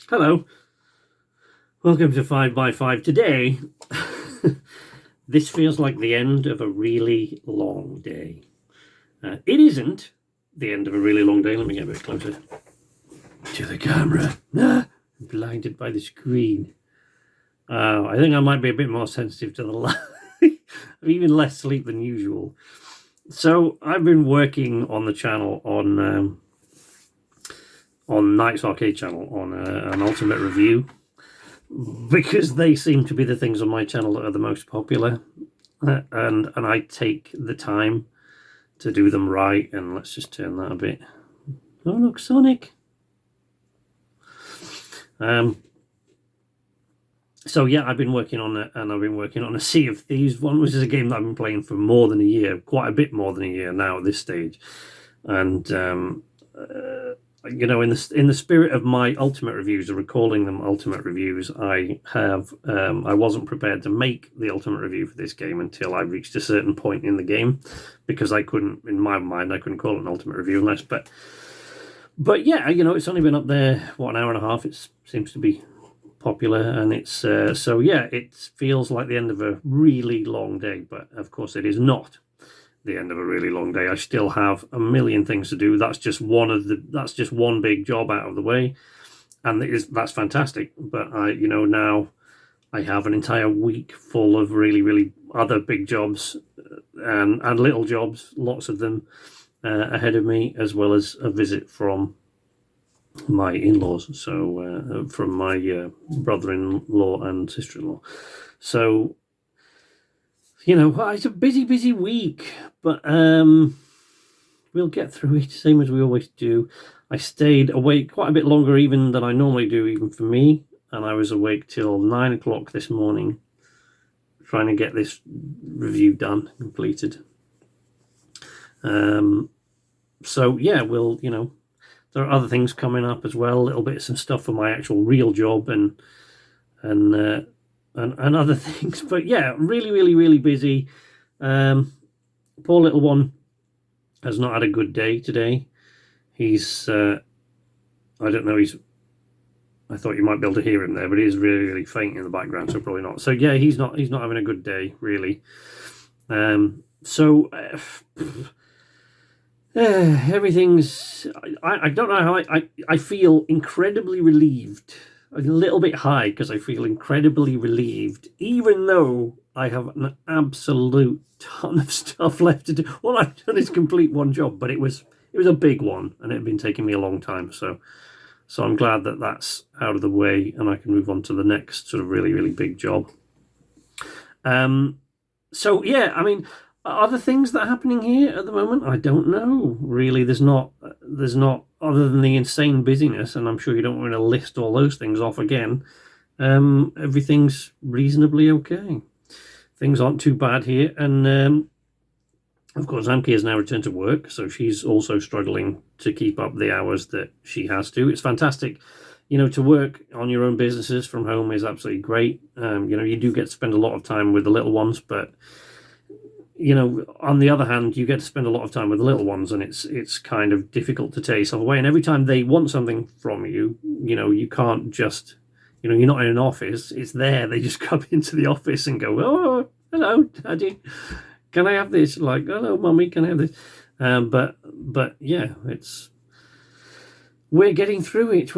Hello, welcome to 5 by 5 Today, this feels like the end of a really long day. It isn't the end of a really long day. Let me get a bit closer to the camera. I'm blinded by the screen. I think I might be a bit more sensitive to the light. I've even less sleep than usual. So I've been working on the channel on Knight's Arcade channel on an Ultimate review, because they seem to be the things on my channel that are the most popular, and I take the time to do them right. And let's just turn that a bit. Oh look, Sonic. So yeah, I've been working on it, and I've been working on a Sea of Thieves one, which is a game that I've been playing for more than a year, quite a bit more than a year now at this stage. And you know, in the spirit of my Ultimate reviews, or recalling them Ultimate reviews, I wasn't prepared to make the Ultimate review for this game until I reached a certain point in the game, because I couldn't, in my mind, I couldn't call it an Ultimate review unless, but yeah, you know, it's only been up there, what, an hour and a half. It seems to be popular, and it's so yeah, it feels like the end of a really long day, but of course it is not the end of a really long day. I still have a million things to do. That's just one big job out of the way, and that's fantastic. But now I have an entire week full of really other big jobs, and little jobs, lots of them, ahead of me, as well as a visit from my in-laws, so from my brother-in-law and sister-in-law. So, you know, it's a busy week, but we'll get through it, same as we always do. I stayed awake quite a bit longer even than I normally do, even for me, and I was awake till 9 o'clock this morning, trying to get this review done, completed. So yeah, we'll, you know, there are other things coming up as well, little bits of stuff for my actual real job and other things. But yeah, really busy. Poor little one has not had a good day today. He's I don't know, I thought you might be able to hear him there, but he's really faint in the background, so probably not. So yeah, he's not having a good day, really. Everything's, I don't know how I feel incredibly relieved, a little bit high, because I feel incredibly relieved, even though I have an absolute ton of stuff left to do. All I've done is complete one job, but it was a big one, and it had been taking me a long time. So I'm glad that that's out of the way, and I can move on to the next sort of really big job. So yeah, I mean, other things that are happening here at the moment, I don't know, really. There's not, other than the insane busyness, and I'm sure you don't want to list all those things off again. Everything's reasonably okay. Things aren't too bad here, and of course, Amki has now returned to work, so she's also struggling to keep up the hours that she has to. It's fantastic, you know, to work on your own businesses from home is absolutely great. You know, you do get to spend a lot of time with the little ones, but you know, on the other hand, you get to spend a lot of time with the little ones, and it's kind of difficult to tear yourself away. And every time they want something from you, you know, you can't just, you know, you're not in an office. It's there. They just come into the office and go, "Oh, hello, Daddy. Can I have this?" Like, "Hello, Mummy. Can I have this?" But yeah, we're getting through it.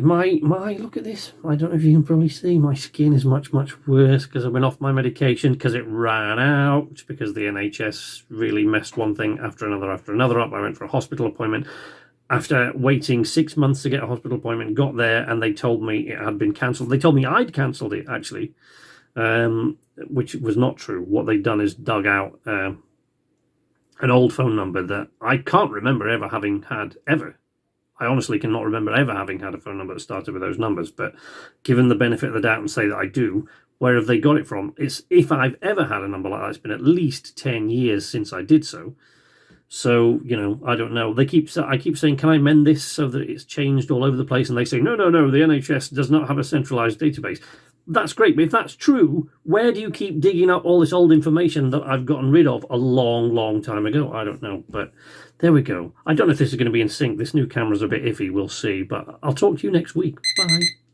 My look at this. I don't know if you can probably see. My skin is much worse because I've been off my medication because it ran out, because the NHS really messed one thing after another up. I went for a hospital appointment. After waiting 6 months to get a hospital appointment, got there, and they told me it had been cancelled. They told me I'd cancelled it, actually, which was not true. What they'd done is dug out an old phone number that I can't remember ever having had, ever. I honestly cannot remember ever having had a phone number that started with those numbers, but given the benefit of the doubt and say that I do, where have they got it from? It's, if I've ever had a number like that, it's been at least 10 years since I did so. So, you know, I don't know. I keep saying, can I amend this so that it's changed all over the place? And they say, no, the NHS does not have a centralised database. that's great. But if that's true, where do you keep digging up all this old information that I've gotten rid of a long, long time ago? I don't know. But there we go. I don't know if this is going to be in sync. This new camera's a bit iffy. We'll see. But I'll talk to you next week. Bye.